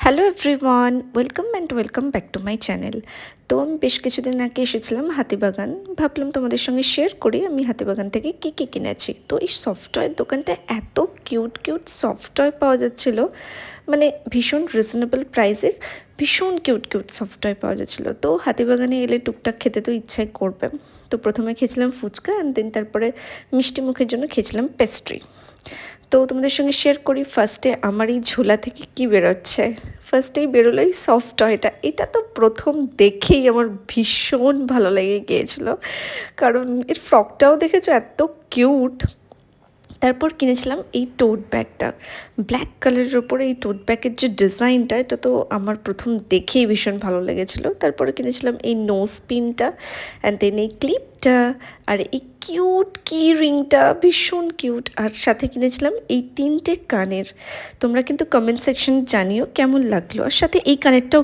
Hello everyone, welcome back to my channel. তো আমি বেশ কিছুদিন আগে এসেছিলাম হাতিবাগান। ভাবলাম তোমাদের সঙ্গে শেয়ার করি আমি হাতিবাগান থেকে কী কী কিনেছি। তো এই সফট টয়ের দোকানটা এত কিউট সফট টয় পাওয়া যাচ্ছিল, মানে ভীষণ রিজনেবল প্রাইসে ভীষণ কিউট সফট টয় পাওয়া যাচ্ছিলো। তো হাতিবাগানে এলে টুকটাক খেতে তো ইচ্ছাই করবে। তো প্রথমে খেয়েছিলাম ফুচকা অ্যান্ড দেন তারপরে মিষ্টি মুখের জন্য খেয়েছিলাম পেস্ট্রি। তো তোমাদের সঙ্গে শেয়ার করি ফার্স্টে আমার এই ঝোলা থেকে কী বেরোচ্ছে। ফার্স্টেই বেরোলো এই সফট টয়টা। এটা তো প্রথম দেখেই আমার ভীষণ ভালো লেগে গিয়েছিলো, কারণ এর ফ্রকটাও দেখেছো এত কিউট। তারপর কিনেছিলাম এই টোট ব্যাগটা, ব্ল্যাক কালারের ওপরে এই টোট ব্যাগের যে ডিজাইনটা, এটা তো আমার প্রথম দেখেই ভীষণ ভালো লেগেছিলো। তারপরে কিনেছিলাম এই নোজ পিনটা অ্যান্ড দেন এই ক্লিপটা আর এই কিউট কি রিংটা, ভীষণ কিউট। আর সাথে কিনেছিলাম এই 3টে কানের। তোমরা কিন্তু কমেন্ট সেকশন জানিও কেমন লাগলো। আর সাথে এই কানেরটাও